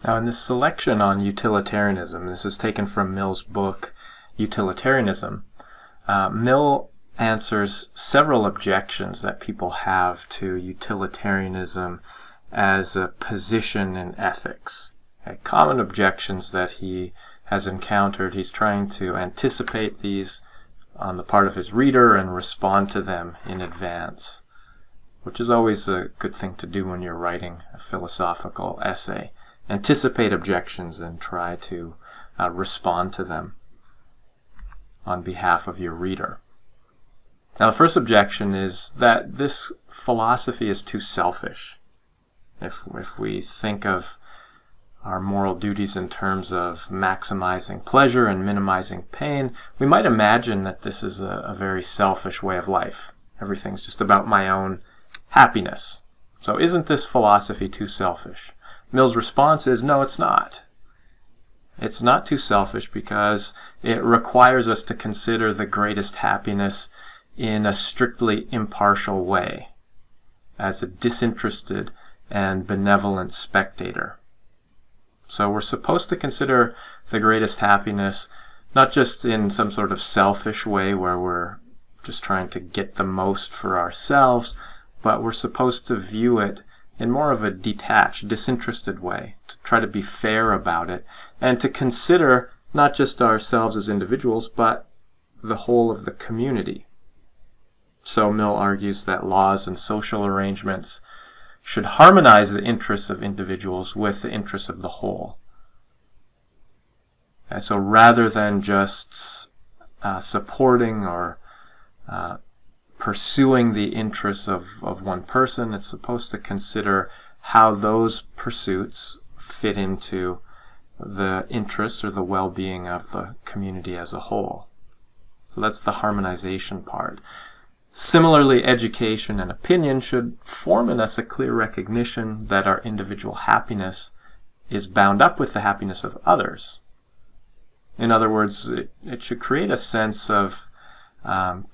Now, in this selection on utilitarianism, this is taken from Mill's book, Utilitarianism, Mill answers several objections that people have to utilitarianism as a position in ethics. Common objections that he has encountered. He's trying to anticipate these on the part of his reader and respond to them in advance, which is always a good thing to do when you're writing a philosophical essay. Anticipate objections and try to respond to them on behalf of your reader. Now, the first objection is that this philosophy is too selfish. If we think of our moral duties in terms of maximizing pleasure and minimizing pain, we might imagine that this is a very selfish way of life. Everything's just about my own happiness. So isn't this philosophy too selfish? Mill's response is, no, it's not. It's not too selfish because it requires us to consider the greatest happiness in a strictly impartial way, as a disinterested and benevolent spectator. So we're supposed to consider the greatest happiness not just in some sort of selfish way where we're just trying to get the most for ourselves, but we're supposed to view it in more of a detached, disinterested way, to try to be fair about it, and to consider not just ourselves as individuals, but the whole of the community. So Mill argues that laws and social arrangements should harmonize the interests of individuals with the interests of the whole. And so rather than just supporting or pursuing the interests of one person, it's supposed to consider how those pursuits fit into the interests or the well-being of the community as a whole. So that's the harmonization part. Similarly, education and opinion should form in us a clear recognition that our individual happiness is bound up with the happiness of others. In other words, it should create a sense of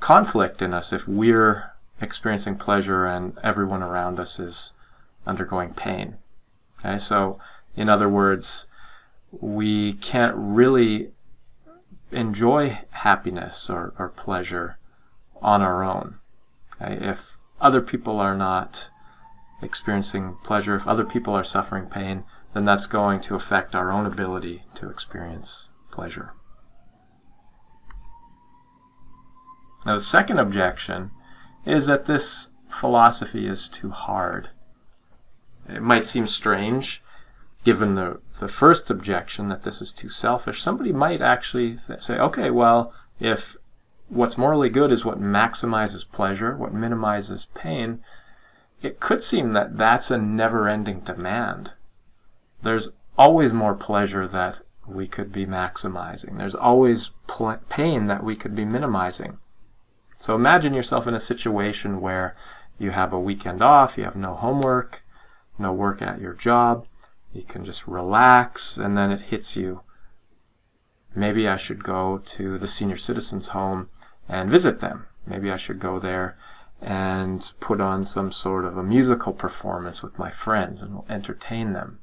conflict in us if we're experiencing pleasure and everyone around us is undergoing pain. Okay, so in other words, we can't really enjoy happiness or pleasure on our own. Okay? If other people are not experiencing pleasure, if other people are suffering pain, then that's going to affect our own ability to experience pleasure. Now, the second objection is that this philosophy is too hard. It might seem strange, given the first objection that this is too selfish. Somebody might actually say, okay, well, if what's morally good is what maximizes pleasure, what minimizes pain, it could seem that that's a never-ending demand. There's always more pleasure that we could be maximizing. There's always pain that we could be minimizing. So imagine yourself in a situation where you have a weekend off, you have no homework, no work at your job, you can just relax, and then it hits you. Maybe I should go to the senior citizens' home and visit them. Maybe I should go there and put on some sort of a musical performance with my friends and entertain them.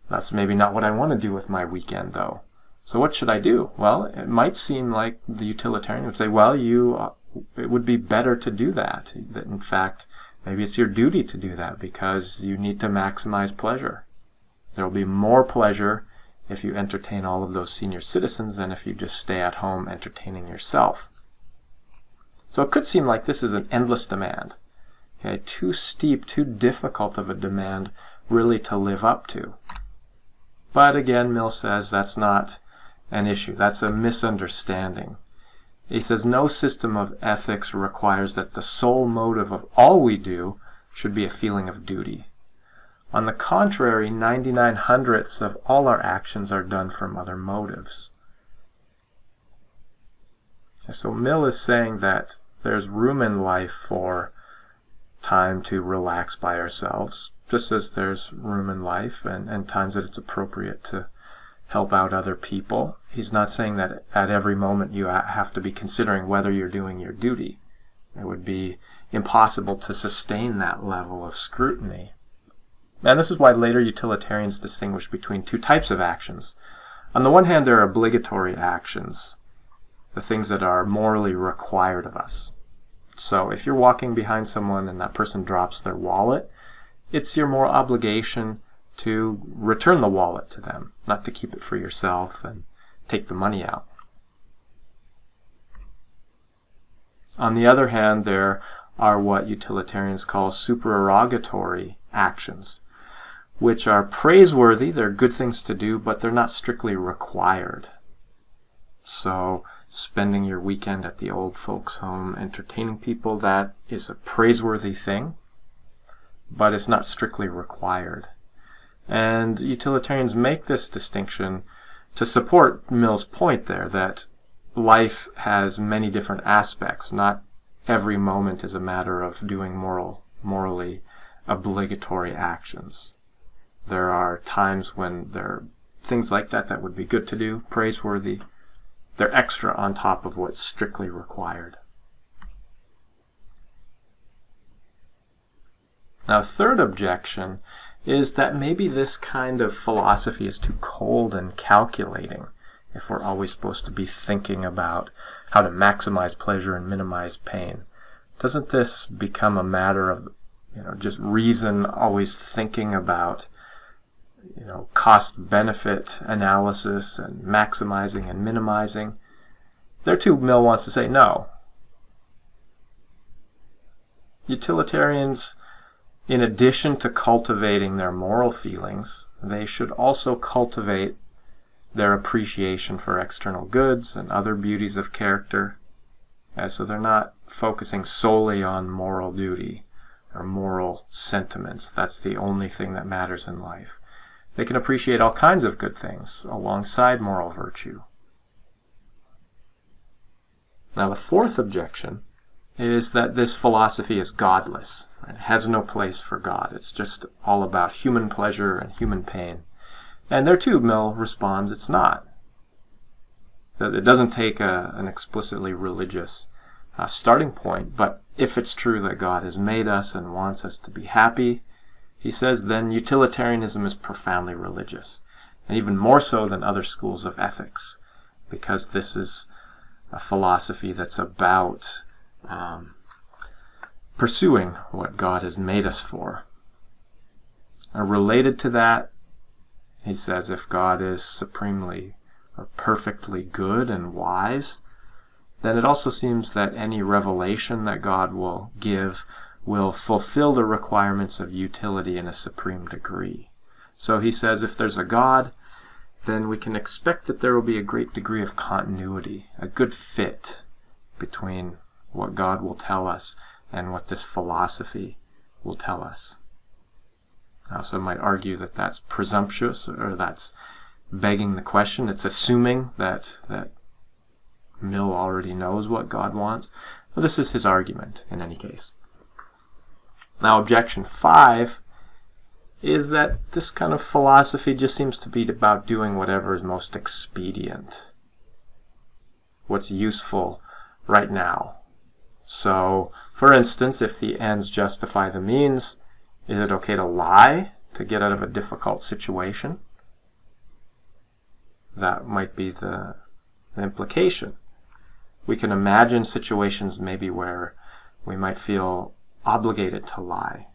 That's maybe not what I want to do with my weekend, though. So what should I do? Well, it might seem like the utilitarian would say, well, it would be better to do that. That in fact, maybe it's your duty to do that because you need to maximize pleasure. There will be more pleasure if you entertain all of those senior citizens than if you just stay at home entertaining yourself. So it could seem like this is an endless demand. Okay, too steep, too difficult of a demand really to live up to. But again, Mill says that's not an issue. That's a misunderstanding. He says no system of ethics requires that the sole motive of all we do should be a feeling of duty. On the contrary, 99/100ths of all our actions are done from other motives. So Mill is saying that there's room in life for time to relax by ourselves, just as there's room in life and times that it's appropriate to help out other people. He's not saying that at every moment you have to be considering whether you're doing your duty. It would be impossible to sustain that level of scrutiny. And this is why later utilitarians distinguish between two types of actions. On the one hand, there are obligatory actions, the things that are morally required of us. So if you're walking behind someone and that person drops their wallet, it's your moral obligation to return the wallet to them, not to keep it for yourself and take the money out. On the other hand, there are what utilitarians call supererogatory actions, which are praiseworthy. They're good things to do, but they're not strictly required. So spending your weekend at the old folks' home entertaining people, that is a praiseworthy thing, but it's not strictly required. And utilitarians make this distinction to support Mill's point there that life has many different aspects. Not every moment is a matter of doing morally obligatory actions. There are times when there are things like that would be good to do, praiseworthy. They're extra on top of what's strictly required. Now, a third objection is that maybe this kind of philosophy is too cold and calculating if we're always supposed to be thinking about how to maximize pleasure and minimize pain. Doesn't this become a matter of, just reason, always thinking about, cost-benefit analysis and maximizing and minimizing? There too, Mill wants to say no. Utilitarians, in addition to cultivating their moral feelings, they should also cultivate their appreciation for external goods and other beauties of character. So they're not focusing solely on moral duty or moral sentiments. That's the only thing that matters in life. They can appreciate all kinds of good things alongside moral virtue. Now, the fourth objection is that this philosophy is godless. It has no place for God. It's just all about human pleasure and human pain. And there too, Mill responds, it's not. That it doesn't take an explicitly religious starting point, but if it's true that God has made us and wants us to be happy, he says, then utilitarianism is profoundly religious, and even more so than other schools of ethics, because this is a philosophy that's about pursuing what God has made us for. And related to that, he says, if God is supremely or perfectly good and wise, then it also seems that any revelation that God will give will fulfill the requirements of utility in a supreme degree. So he says, if there's a God, then we can expect that there will be a great degree of continuity, a good fit between what God will tell us and what this philosophy will tell us. I also might argue that that's presumptuous, or that's begging the question. It's assuming that Mill already knows what God wants. Well, this is his argument in any case. Now, objection 5 is that this kind of philosophy just seems to be about doing whatever is most expedient, what's useful right now. So, for instance, if the ends justify the means, is it okay to lie to get out of a difficult situation? That might be the implication. We can imagine situations maybe where we might feel obligated to lie.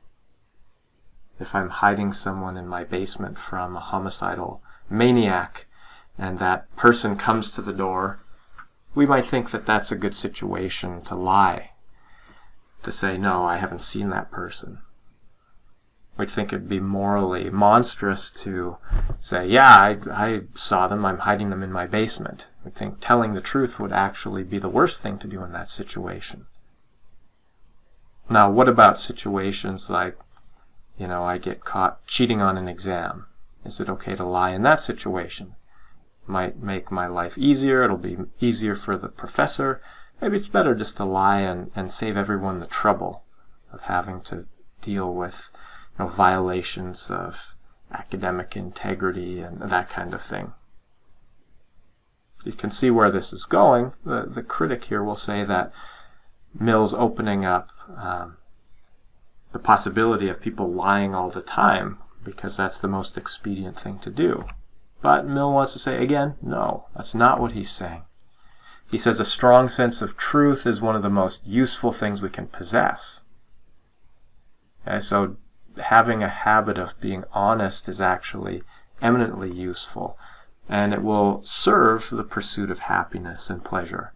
If I'm hiding someone in my basement from a homicidal maniac and that person comes to the door, we might think that that's a good situation to lie, to say, no, I haven't seen that person. We'd think it'd be morally monstrous to say, yeah, I saw them, I'm hiding them in my basement. We'd think telling the truth would actually be the worst thing to do in that situation. Now, what about situations like, I get caught cheating on an exam? Is it okay to lie in that situation? Might make my life easier, it'll be easier for the professor. Maybe it's better just to lie and save everyone the trouble of having to deal with violations of academic integrity and that kind of thing. You can see where this is going. The critic here will say that Mill's opening up the possibility of people lying all the time because that's the most expedient thing to do. But Mill wants to say, again, no, that's not what he's saying. He says a strong sense of truth is one of the most useful things we can possess. Okay, so having a habit of being honest is actually eminently useful, and it will serve the pursuit of happiness and pleasure.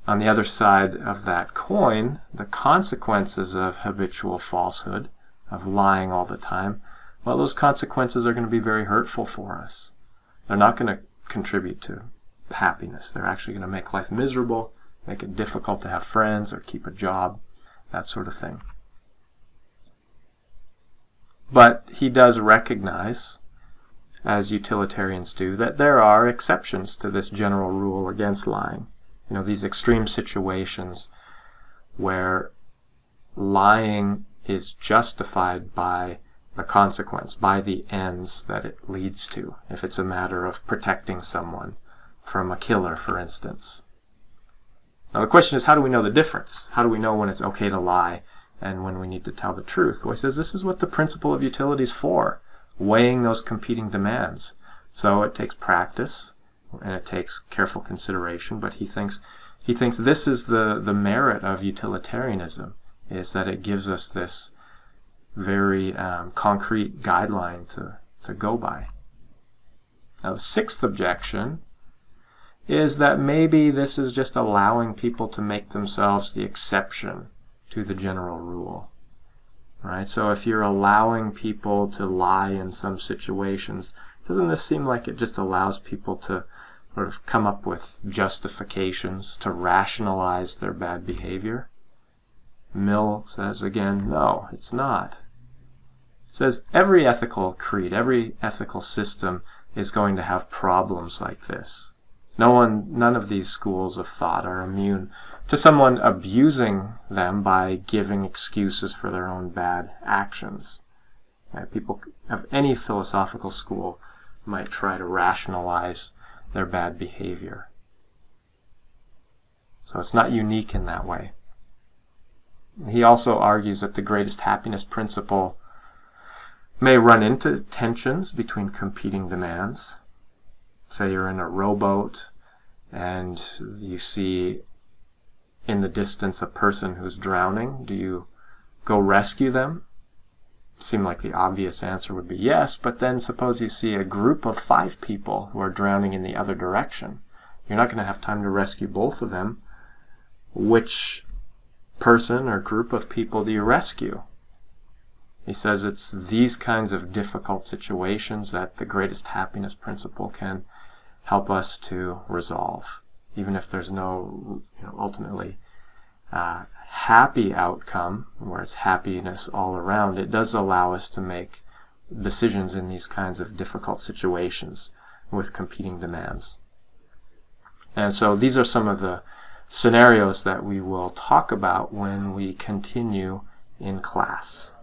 On the other side of that coin, the consequences of habitual falsehood, of lying all the time, well, those consequences are going to be very hurtful for us. They're not going to contribute to happiness. They're actually going to make life miserable, make it difficult to have friends or keep a job, that sort of thing. But he does recognize, as utilitarians do, that there are exceptions to this general rule against lying. You know, these extreme situations where lying is justified by the consequence, by the ends that it leads to. If it's a matter of protecting someone from a killer, for instance. Now the question is, how do we know the difference? How do we know when it's okay to lie and when we need to tell the truth? Well, he says this is what the principle of utility is for, weighing those competing demands. So it takes practice and it takes careful consideration, but he thinks this is the merit of utilitarianism, is that it gives us this very concrete guideline to go by. Now the sixth objection is that maybe this is just allowing people to make themselves the exception to the general rule. Right? So if you're allowing people to lie in some situations, doesn't this seem like it just allows people to sort of come up with justifications to rationalize their bad behavior? Mill says again, no, it's not. He says every ethical creed, every ethical system is going to have problems like this. None of these schools of thought are immune to someone abusing them by giving excuses for their own bad actions. People of any philosophical school might try to rationalize their bad behavior. So it's not unique in that way. He also argues that the greatest happiness principle may run into tensions between competing demands. Say you're in a rowboat and you see in the distance a person who's drowning. Do you go rescue them? Seem like the obvious answer would be yes, but then suppose you see a group of 5 people who are drowning in the other direction. You're not going to have time to rescue both of them. Which person or group of people do you rescue? He says it's these kinds of difficult situations that the greatest happiness principle can help us to resolve. Even if there's no ultimately happy outcome, where it's happiness all around, it does allow us to make decisions in these kinds of difficult situations with competing demands. And so these are some of the scenarios that we will talk about when we continue in class.